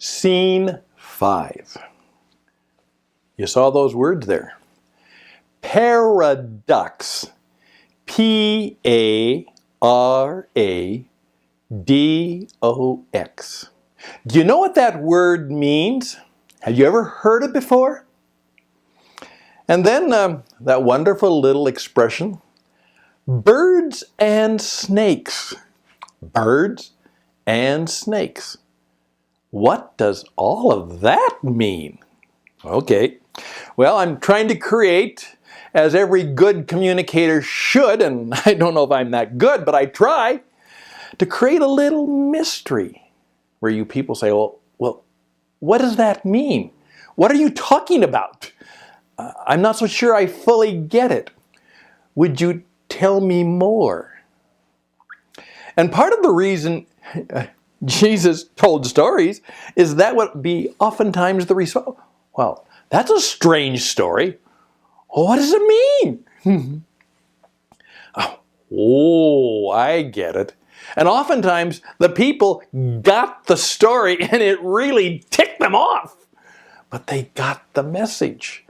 Scene 5. You saw those words there. Paradox. P-A-R-A-D-O-X. Do you know what that word means? Have you ever heard it before? And then that wonderful little expression, birds and snakes. Birds and snakes. What does all of that mean? Okay, well, I'm trying to create, as every good communicator should, and I don't know if I'm that good, but I try, to create a little mystery where you people say, well, what does that mean? What are you talking about? I'm not so sure I fully get it. Would you tell me more? And part of the reason Jesus told stories is that would be oftentimes the response. Well, that's a strange story. What does it mean? Oh, I get it. And oftentimes the people got the story and it really ticked them off. But they got the message.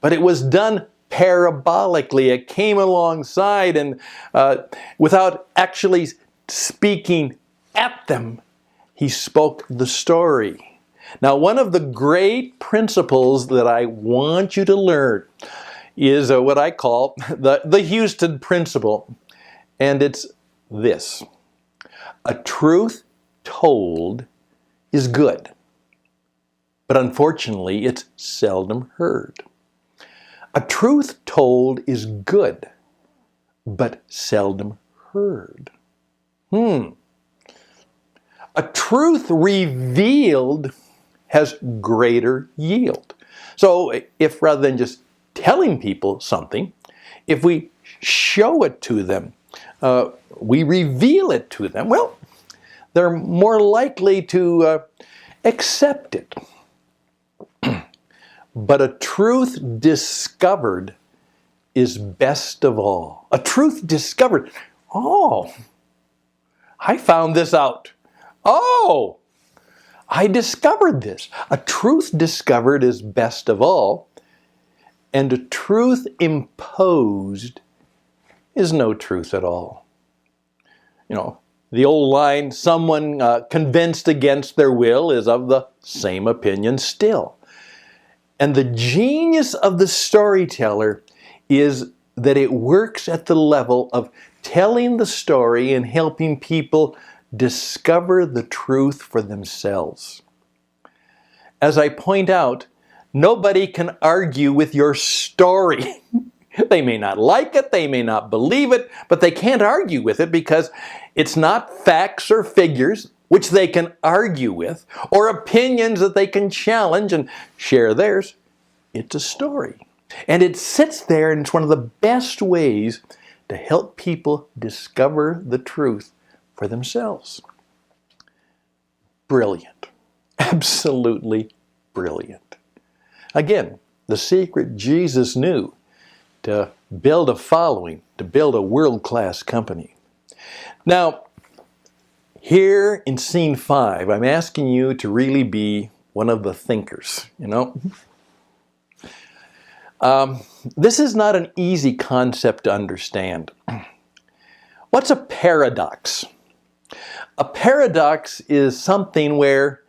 But it was done parabolically. It came alongside and without actually speaking at them, he spoke the story. Now, one of the great principles that I want you to learn is what I call the Hustad principle. And it's this. A truth told is good, but unfortunately, it's seldom heard. A truth told is good, but seldom heard. A truth revealed has greater yield. So if rather than just telling people something, if we show it to them, we reveal it to them, well, they're more likely to accept it. But a truth discovered is best of all. A truth discovered. Oh, I found this out. Oh, I discovered this. A truth discovered is best of all, and a truth imposed is no truth at all. You know, the old line, someone convinced against their will is of the same opinion still. And the genius of the storyteller is that it works at the level of telling the story and helping people discover the truth for themselves. As I point out, nobody can argue with your story. They may not like it, they may not believe it, but they can't argue with it because it's not facts or figures which they can argue with, or opinions that they can challenge and share theirs. It's a story. And it sits there, and it's one of the best ways to help people discover the truth for themselves. Brilliant. Absolutely brilliant. Again, the secret Jesus knew to build a following, to build a world-class company. Now, here in scene 5, I'm asking you to really be one of the thinkers, you know. This is not an easy concept to understand. What's a paradox? A paradox is something where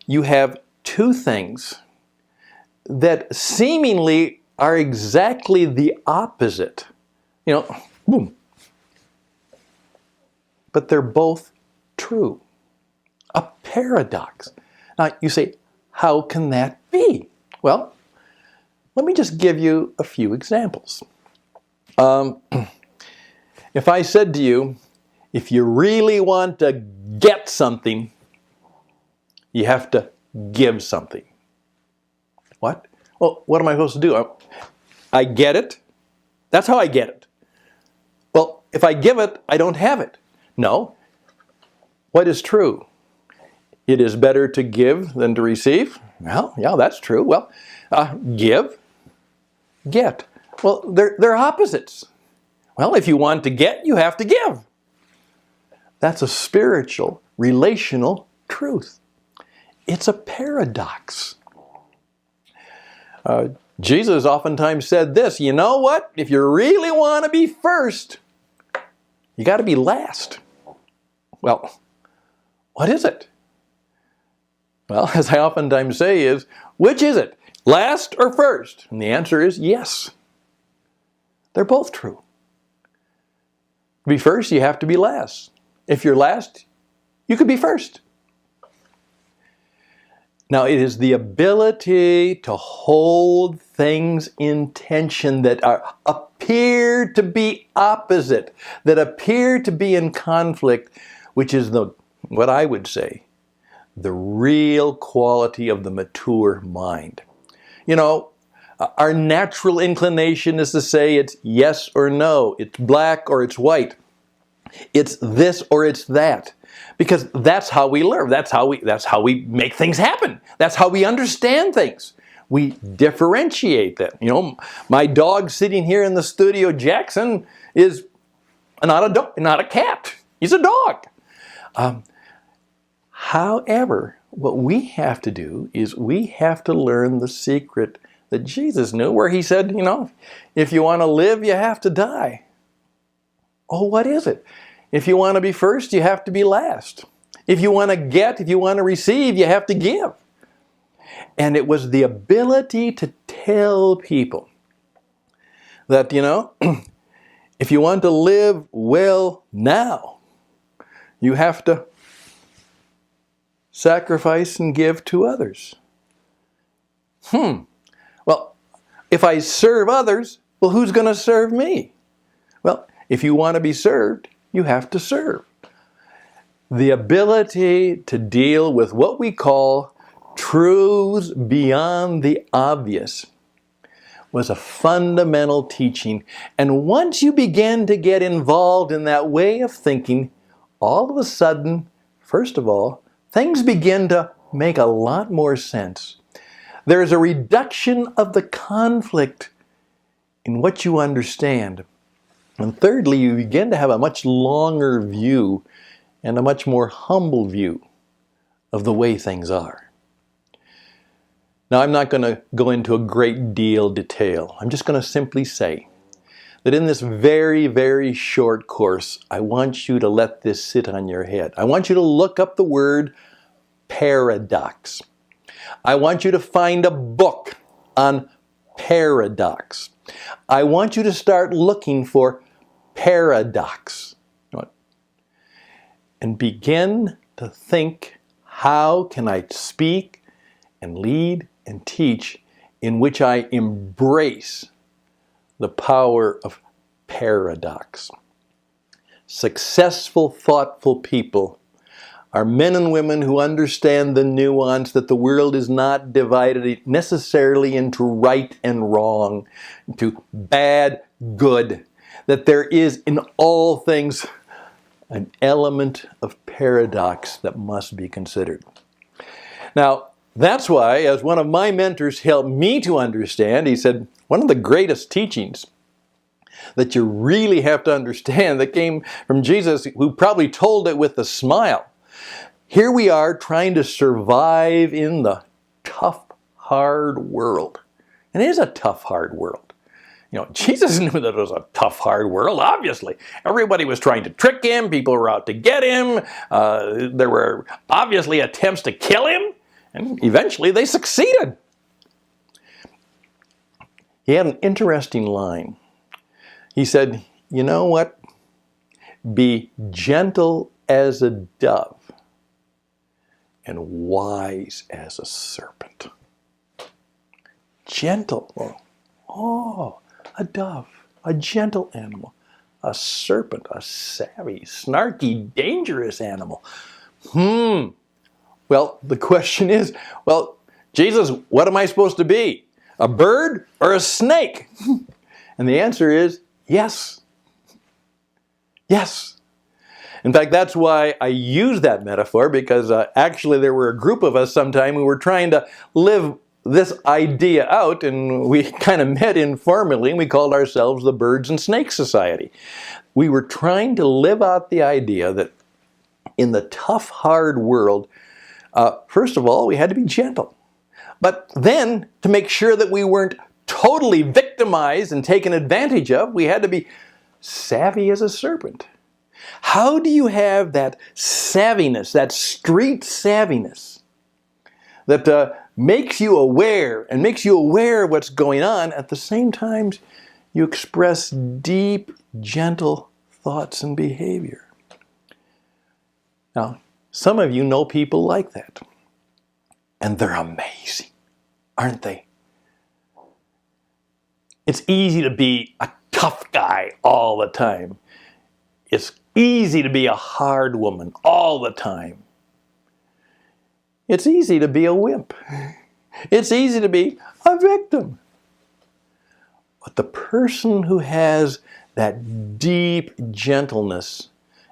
you have two things that seemingly are exactly the opposite. You know, boom. But they're both true. A paradox. Now you say, how can that be? Well, let me just give you a few examples. If I said to you, if you really want to get something, you have to give something. What? Well, what am I supposed to do? I get it. That's how I get it. Well, if I give it, I don't have it. No. What is true? It is better to give than to receive? Well, yeah, that's true. Well, give, get. Well, they're opposites. Well, if you want to get, you have to give. That's a spiritual, relational truth. It's a paradox. Jesus oftentimes said this, you know what? If you really want to be first, you got to be last. Well, what is it? Well, as I oftentimes say is, which is it? Last or first? And the answer is yes. They're both true. To be first, you have to be last. If you're last, you could be first. Now, it is the ability to hold things in tension that appear to be opposite, that appear to be in conflict, which is what I would say, the real quality of the mature mind. You know, our natural inclination is to say it's yes or no, it's black or it's white, it's this or it's that. Because that's how we learn. That's how we make things happen. That's how we understand things. We differentiate them. You know, my dog sitting here in the studio, Jackson, is not a cat. He's a dog. However, what we have to do is we have to learn the secret that Jesus knew, where he said, you know, if you want to live, you have to die. Oh, what is it? If you want to be first, you have to be last. If you want to receive, you have to give. And it was the ability to tell people that, you know, if you want to live well now, you have to sacrifice and give to others. Well, if I serve others, well, who's going to serve me? Well, if you want to be served, you have to serve. The ability to deal with what we call truths beyond the obvious was a fundamental teaching. And once you begin to get involved in that way of thinking, all of a sudden, first of all, things begin to make a lot more sense. There is a reduction of the conflict in what you understand. And thirdly, you begin to have a much longer view and a much more humble view of the way things are. Now, I'm not going to go into a great deal of detail. I'm just going to simply say that in this very, very short course, I want you to let this sit on your head. I want you to look up the word paradox. I want you to find a book on paradox. I want you to start looking for paradox and begin to think, how can I speak and lead and teach in which I embrace the power of paradox? Successful, thoughtful people are men and women who understand the nuance that the world is not divided necessarily into right and wrong, into bad, good, that there is in all things an element of paradox that must be considered. Now, that's why, as one of my mentors helped me to understand, he said, one of the greatest teachings that you really have to understand that came from Jesus, who probably told it with a smile. Here we are trying to survive in the tough, hard world. And it is a tough, hard world. You know, Jesus knew that it was a tough, hard world, obviously. Everybody was trying to trick him. People were out to get him. There were obviously attempts to kill him. And eventually they succeeded. He had an interesting line. He said, you know what? Be gentle as a dove and wise as a serpent. Gentle. Oh, a dove, a gentle animal. A serpent, a savvy, snarky, dangerous animal. Well, the question is, well, Jesus, what am I supposed to be? A bird or a snake? And the answer is yes. Yes. In fact, that's why I use that metaphor, because actually there were a group of us sometime who were trying to live this idea out, and we kind of met informally, and we called ourselves the Birds and Snakes Society. We were trying to live out the idea that in the tough, hard world, First of all, we had to be gentle. But then, to make sure that we weren't totally victimized and taken advantage of, we had to be savvy as a serpent. How do you have that savviness, that street savviness, that makes you aware and makes you aware of what's going on, at the same time you express deep, gentle thoughts and behavior? Now, some of you know people like that, and they're amazing, aren't they? It's easy to be a tough guy all the time. It's easy to be a hard woman all the time. It's easy to be a wimp. It's easy to be a victim. But the person who has that deep gentleness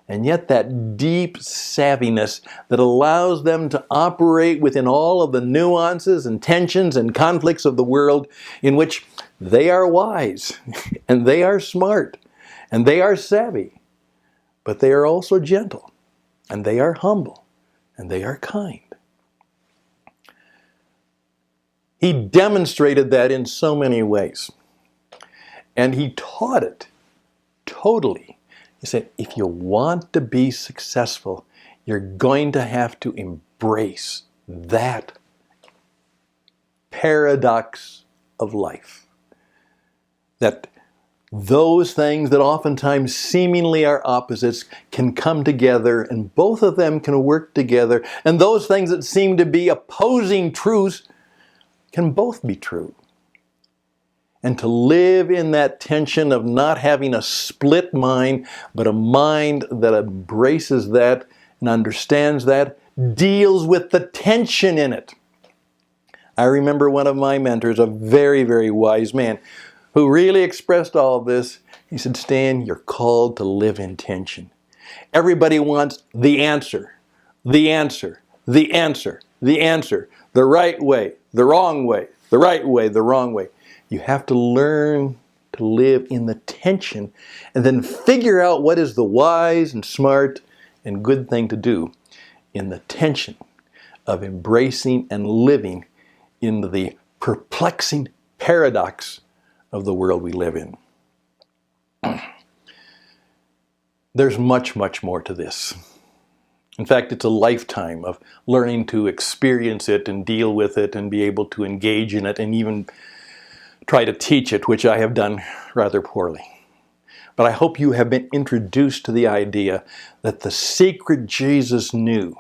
and yet that deep savviness that allows them to operate within all of the nuances and tensions and conflicts of the world, in which they are wise and they are smart and they are savvy, but they are also gentle and they are humble and they are kind. He demonstrated that in so many ways. And he taught it totally. He said, if you want to be successful, you're going to have to embrace that paradox of life. That those things that oftentimes seemingly are opposites can come together, and both of them can work together. And those things that seem to be opposing truths can both be true. And to live in that tension of not having a split mind, but a mind that embraces that and understands that, deals with the tension in it. I remember one of my mentors, a very, very wise man, who really expressed all of this. He said, Stan, you're called to live in tension. Everybody wants the answer, the answer, the answer, the answer, the right way, the wrong way, the right way, the wrong way. You have to learn to live in the tension and then figure out what is the wise and smart and good thing to do in the tension of embracing and living in the perplexing paradox of the world we live in. There's much, much more to this. In fact, it's a lifetime of learning to experience it and deal with it and be able to engage in it and even try to teach it, which I have done rather poorly. But I hope you have been introduced to the idea that the secret Jesus knew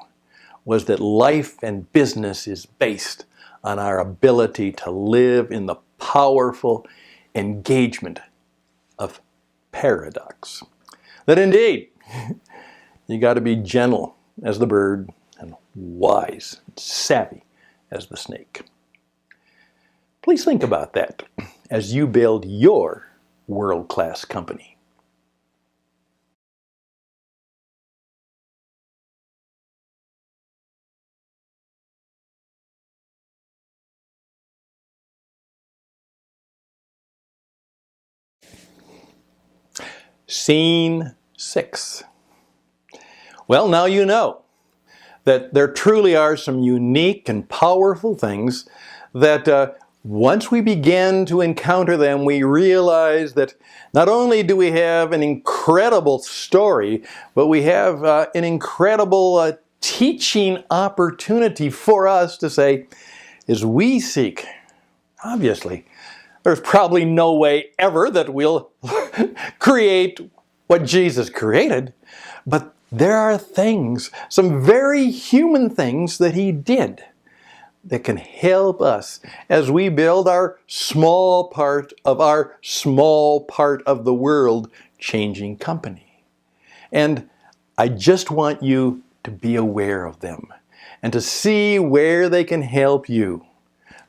was that life and business is based on our ability to live in the powerful engagement of paradox. That indeed, you got to be gentle as the bird and wise and savvy as the snake. Please think about that as you build your world-class company. Scene 6. Well, now you know that there truly are some unique and powerful things that once we begin to encounter them, we realize that not only do we have an incredible story, but we have an incredible teaching opportunity for us to say, as we seek, obviously, there's probably no way ever that we'll create what Jesus created, but there are things, some very human things that he did that can help us as we build our small part of the world changing company. And I just want you to be aware of them and to see where they can help you.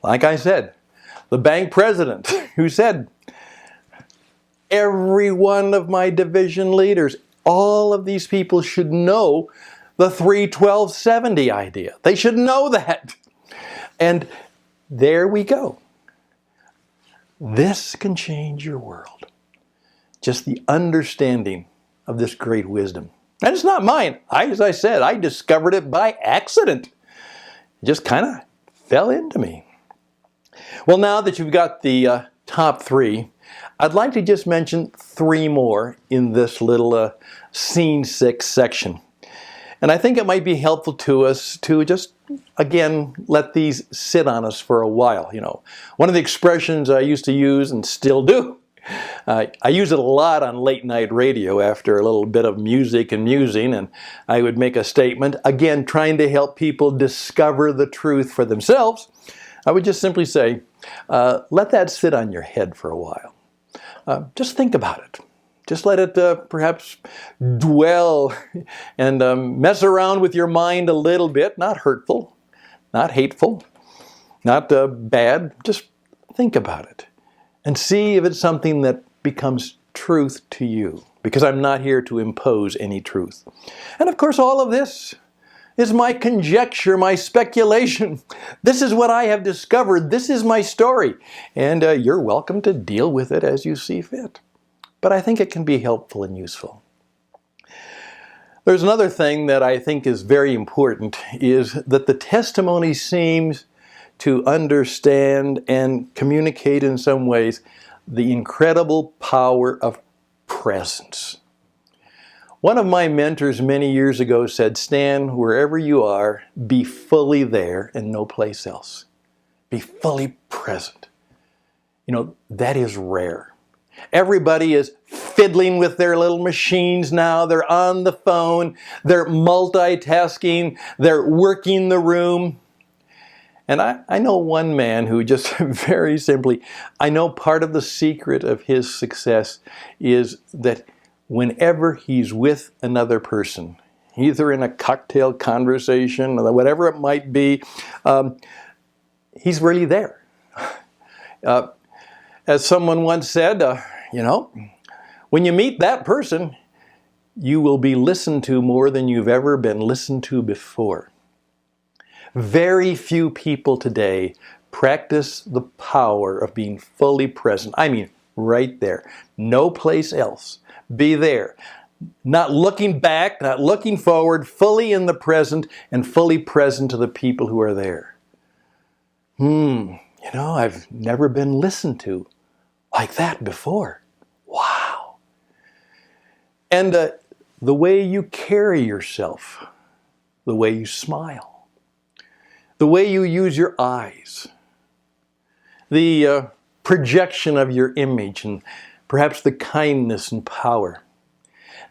Like I said, the bank president who said, every one of my division leaders, all of these people should know the 3-12-70 idea. They should know that. And there we go. This can change your world. Just the understanding of this great wisdom. And it's not mine. As I said, I discovered it by accident. It just kind of fell into me. Well, now that you've got the top three, I'd like to just mention three more in this little Scene 6 section. And I think it might be helpful to us to just, again, let these sit on us for a while. You know, one of the expressions I used to use and still do, I use it a lot on late night radio after a little bit of music and musing, and I would make a statement, again, trying to help people discover the truth for themselves. I would just simply say, let that sit on your head for a while. Just think about it. Just let it perhaps dwell and mess around with your mind a little bit. Not hurtful, not hateful, not bad. Just think about it and see if it's something that becomes truth to you. Because I'm not here to impose any truth. And of course, all of this is my conjecture, my speculation. This is what I have discovered. This is my story. And you're welcome to deal with it as you see fit. But I think it can be helpful and useful. There's another thing that I think is very important, is that the testimony seems to understand and communicate in some ways the incredible power of presence. One of my mentors many years ago said, Stan, wherever you are, be fully there and no place else. Be fully present. You know, that is rare. Everybody is fiddling with their little machines now. They're on the phone. They're multitasking. They're working the room. And I know one man who just very simply, I know part of the secret of his success is that whenever he's with another person, either in a cocktail conversation or whatever it might be, he's really there. As someone once said, you know, when you meet that person, you will be listened to more than you've ever been listened to before. Very few people today practice the power of being fully present. I mean, right there. No place else. Be there. Not looking back, not looking forward, fully in the present and fully present to the people who are there. You know, I've never been listened to like that before. Wow. And the way you carry yourself, the way you smile, the way you use your eyes, the projection of your image, and perhaps the kindness and power.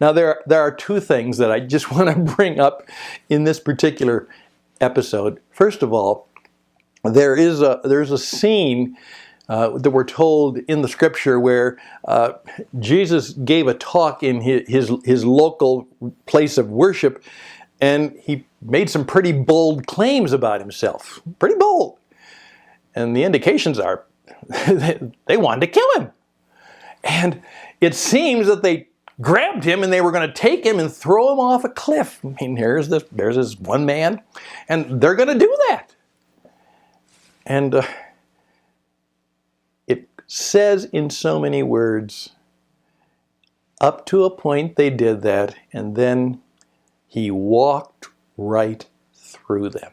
Now there are two things that I just want to bring up in this particular episode. First of all, there's a scene that we're told in the scripture where Jesus gave a talk in his local place of worship, and he made some pretty bold claims about himself. Pretty bold. And the indications are they wanted to kill him. And it seems that they grabbed him and they were going to take him and throw him off a cliff. I mean, there's this one man, and they're going to do that. And it says in so many words, up to a point they did that, and then he walked right through them.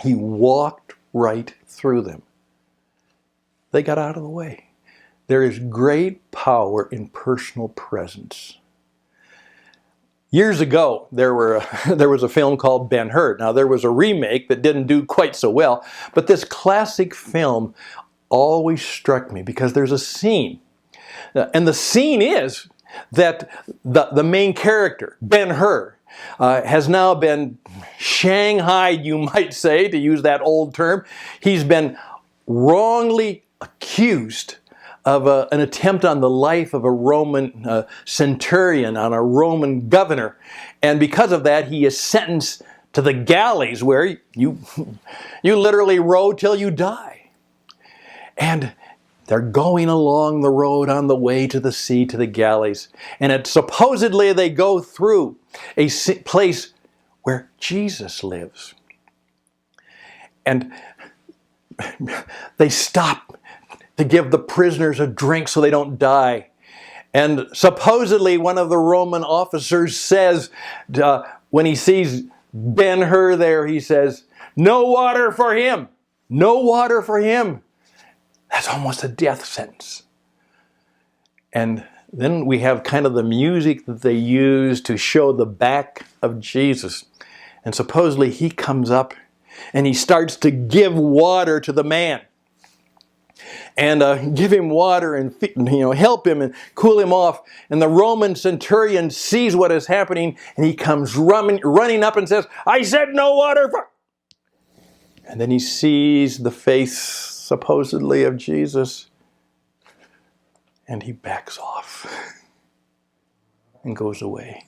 He walked right through them. They got out of the way. There is great power in personal presence. Years ago, there was a film called Ben-Hur. Now, there was a remake that didn't do quite so well, but this classic film always struck me because there's a scene. And the scene is that the main character, Ben-Hur, has now been shanghaied, you might say, to use that old term. He's been wrongly accused of an attempt on the life of a Roman centurion, on a Roman governor. And because of that, he is sentenced to the galleys where you literally row till you die. And they're going along the road on the way to the sea, to the galleys. And supposedly they go through a place where Jesus lives. And they stop to give the prisoners a drink so they don't die. And supposedly one of the Roman officers says, when he sees Ben-Hur there, he says, no water for him. No water for him. That's almost a death sentence. And then we have kind of the music that they use to show the back of Jesus. And supposedly he comes up and he starts to give water to the man. And give him water and help him and cool him off. And the Roman centurion sees what is happening and he comes running up and says, I said no water for... And then he sees the face supposedly of Jesus and he backs off and goes away.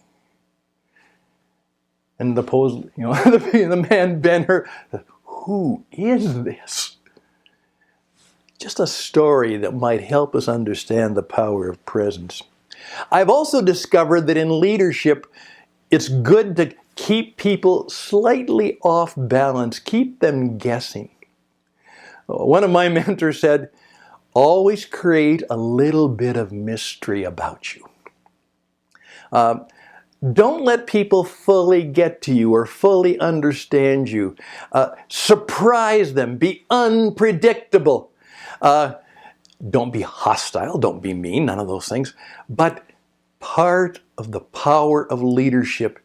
And the man Ben-Hur, who is this? Just a story that might help us understand the power of presence. I've also discovered that in leadership, it's good to keep people slightly off balance, keep them guessing. One of my mentors said, always create a little bit of mystery about you. Don't let people fully get to you or fully understand you. Surprise them. Be unpredictable. Don't be hostile. Don't be mean. None of those things. But part of the power of leadership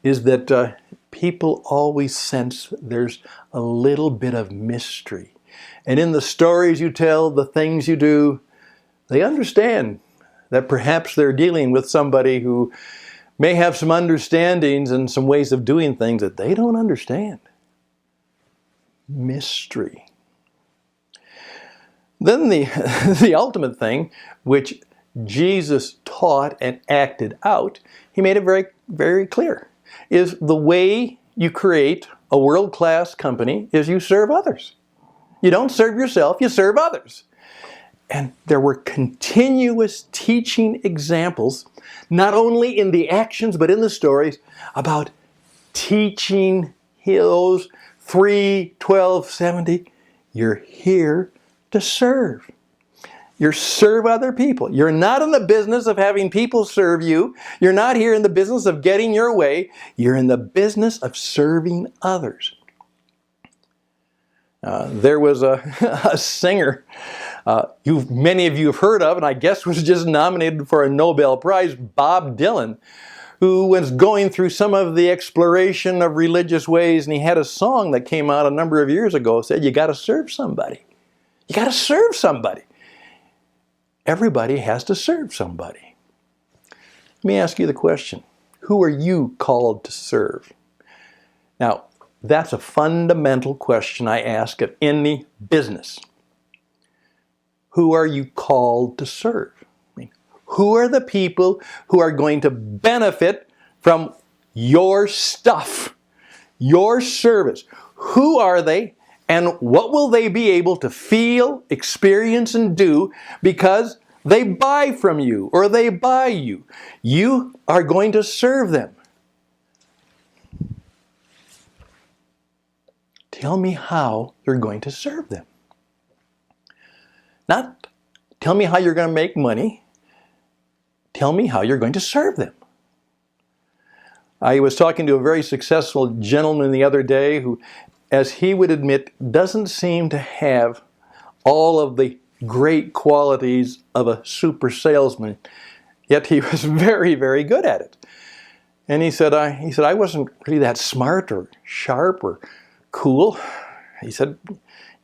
is that people always sense there's a little bit of mystery. And in the stories you tell, the things you do, they understand that perhaps they're dealing with somebody who may have some understandings and some ways of doing things that they don't understand. Mystery. Then the ultimate thing, which Jesus taught and acted out, he made it very, very clear, is the way you create a world-class company is you serve others. You don't serve yourself, you serve others. And there were continuous teaching examples, not only in the actions but in the stories, about teaching those 3, 12, 70. You're here to serve. You serve other people. You're not in the business of having people serve you. You're not here in the business of getting your way. You're in the business of serving others. There was a singer many of you have heard of, and I guess was just nominated for a Nobel Prize, Bob Dylan, who was going through some of the exploration of religious ways, and he had a song that came out a number of years ago, said, you got to serve somebody. You got to serve somebody. Everybody has to serve somebody. Let me ask you the question, who are you called to serve? Now, that's a fundamental question I ask of any business. Who are you called to serve? I mean, who are the people who are going to benefit from your stuff, your service? Who are they, and what will they be able to feel, experience, and do because they buy from you or they buy you? You are going to serve them. Tell me how you're going to serve them. Not tell me how you're going to make money. Tell me how you're going to serve them. I was talking to a very successful gentleman the other day who, as he would admit, doesn't seem to have all of the great qualities of a super salesman, yet he was very, very good at it. And he said, I wasn't really that smart or sharp or cool. He said,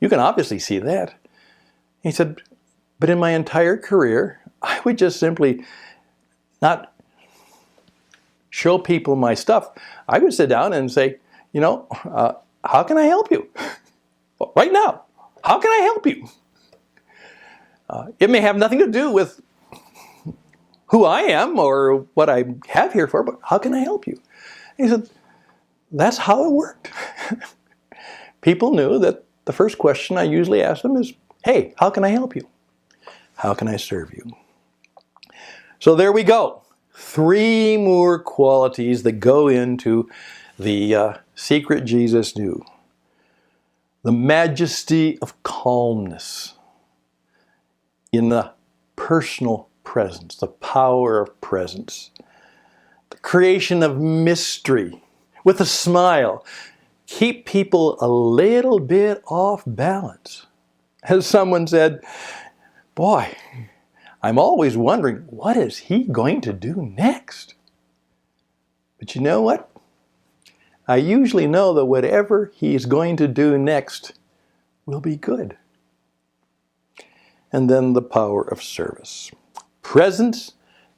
you can obviously see that. He said, but in my entire career, I would just simply not show people my stuff. I would sit down and say, how can I help you? Right now, how can I help you? It may have nothing to do with who I am or what I have here for, but how can I help you? He said, that's how it worked. People knew that the first question I usually ask them is, hey, how can I help you? How can I serve you? So there we go. 3 more qualities that go into the secret Jesus knew. The majesty of calmness in the personal presence, the power of presence. The creation of mystery with a smile, keep people a little bit off balance. As someone said, boy, I'm always wondering, what is he going to do next? But you know what? I usually know that whatever he's going to do next will be good. And then the power of service. Presence,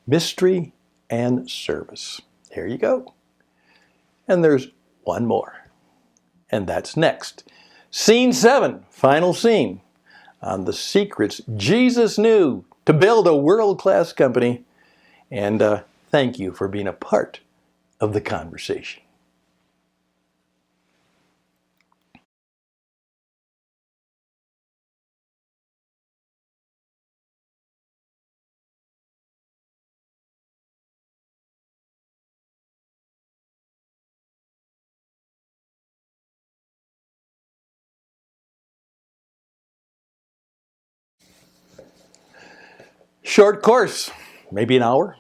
mystery, and service. There you go. And there's one more. And that's next. Scene 7, final scene, on the secrets Jesus knew to build a world-class company. And thank you for being a part of the conversation. Short course, maybe an hour.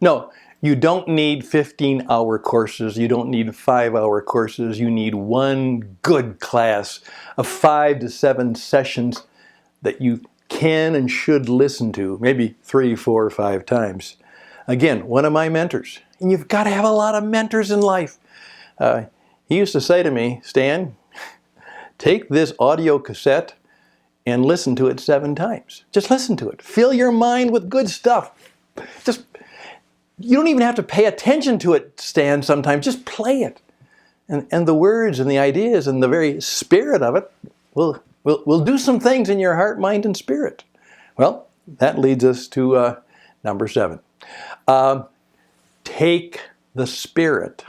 No, you don't need 15-hour courses. You don't need 5-hour courses. You need one good class of 5 to 7 sessions that you can and should listen to, maybe 3, 4, 5 times. Again, one of my mentors. And you've got to have a lot of mentors in life. He used to say to me, Stan, take this audio cassette and listen to it 7 times. Just listen to it. Fill your mind with good stuff. You don't even have to pay attention to it, Stan, sometimes. Just play it. And the words and the ideas and the very spirit of it will do some things in your heart, mind, and spirit. Well, that leads us to number 7. Take the Spirit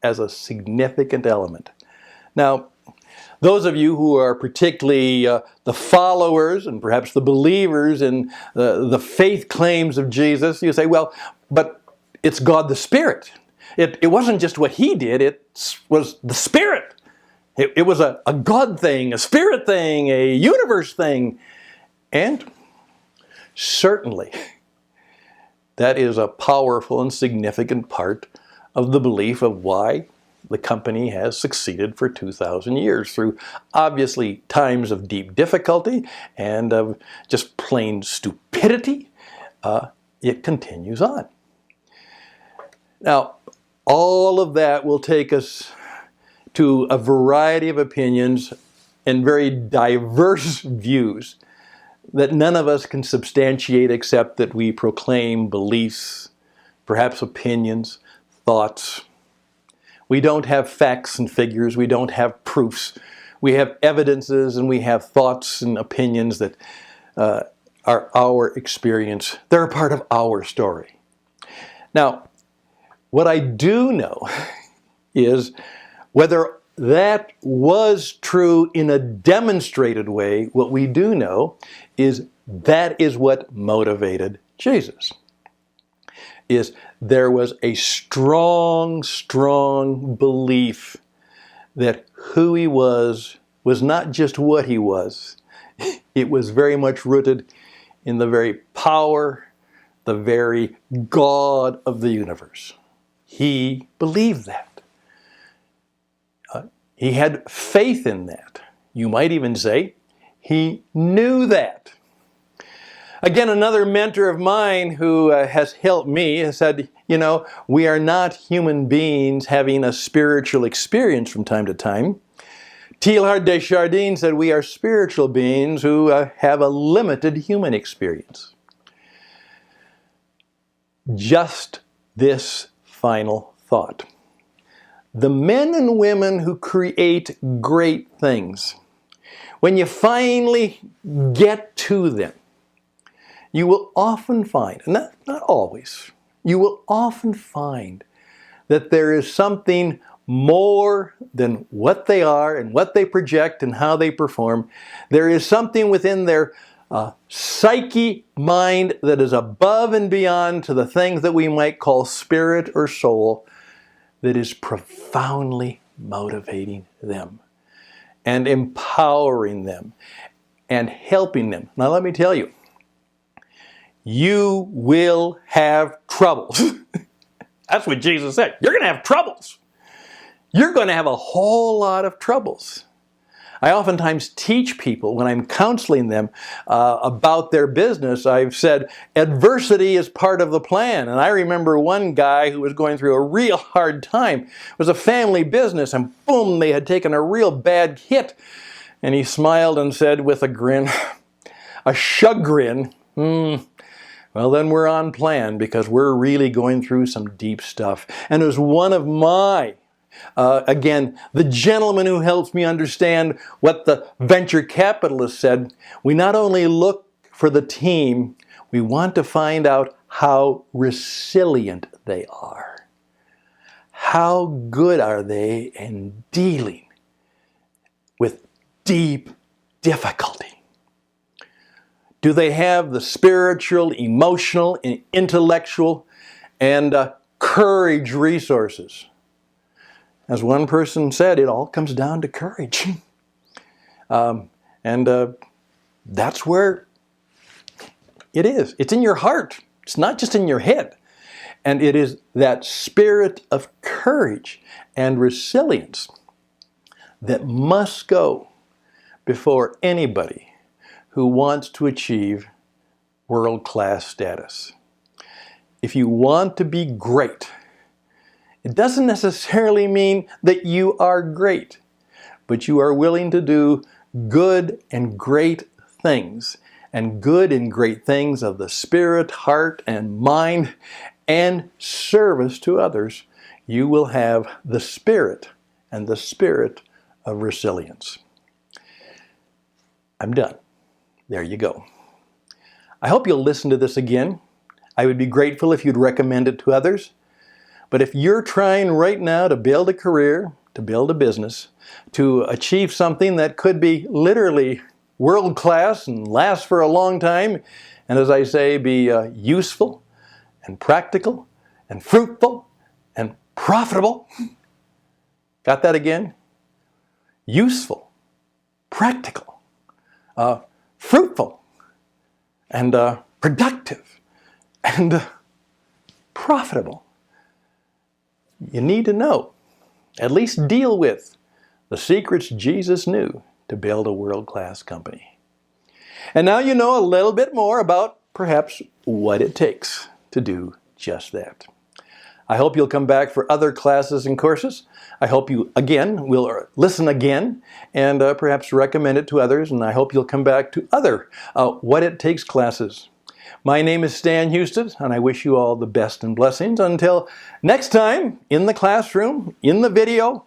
as a significant element. Now, those of you who are particularly the followers and perhaps the believers in the faith claims of Jesus, you say, well, but it's God the Spirit. It wasn't just what he did, it was the Spirit. It was a God thing, a Spirit thing, a universe thing. And certainly, that is a powerful and significant part of the belief of why the company has succeeded for 2,000 years through obviously times of deep difficulty and of just plain stupidity. It continues on. Now, all of that will take us to a variety of opinions and very diverse views that none of us can substantiate except that we proclaim beliefs, perhaps opinions, thoughts. We don't have facts and figures. We don't have proofs. We have evidences and we have thoughts and opinions that are our experience. They're a part of our story. Now, what I do know is whether that was true in a demonstrated way, what we do know is that is what motivated Jesus. Is there was a strong, strong belief that who he was not just what he was. It was very much rooted in the very power, the very God of the universe. He believed that. He had faith in that. You might even say he knew that. Again, another mentor of mine who has helped me has said, you know, we are not human beings having a spiritual experience from time to time. Teilhard de Chardin said we are spiritual beings who have a limited human experience. Just this final thought. The men and women who create great things, when you finally get to them, you will often find, not always, you will often find that there is something more than what they are and what they project and how they perform. There is something within their psyche, mind, that is above and beyond to the things that we might call spirit or soul, that is profoundly motivating them and empowering them and helping them. Now let me tell you, you will have troubles. That's what Jesus said. You're going to have troubles. you're going to have a whole lot of troubles. I oftentimes teach people when I'm counseling them about their business. I've said adversity is part of the plan. And I remember one guy who was going through a real hard time. It was a family business, and boom, they had taken a real bad hit. And he smiled and said with a grin, a chagrin, well, then we're on plan because we're really going through some deep stuff. And it was one of my again, the gentleman who helps me understand what the venture capitalist said, we not only look for the team, we want to find out how resilient they are. How good are they in dealing with deep difficulty? Do they have the spiritual, emotional, and intellectual, and courage resources? As one person said, it all comes down to courage. That's where it is. It's in your heart. It's not just in your head. And it is that spirit of courage and resilience that must go before anybody who wants to achieve world-class status. If you want to be great, it doesn't necessarily mean that you are great, but you are willing to do good and great things, and good and great things of the spirit, heart, and mind, and service to others. You will have the spirit and the spirit of resilience. I'm done. There you go. I hope you'll listen to this again. I would be grateful if you'd recommend it to others. But if you're trying right now to build a career, to build a business, to achieve something that could be literally world-class and last for a long time, and as I say, be useful and practical and fruitful and profitable. Got that again? Useful, practical, fruitful, and productive, and profitable. You need to know, at least deal with, the secrets Jesus knew to build a world-class company. And now you know a little bit more about perhaps what it takes to do just that. I hope you'll come back for other classes and courses. I hope you, again, will listen again and perhaps recommend it to others. And I hope you'll come back to other What It Takes classes. My name is Stan Hustad, and I wish you all the best and blessings. Until next time, in the classroom, in the video,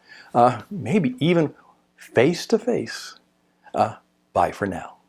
maybe even face-to-face. Bye for now.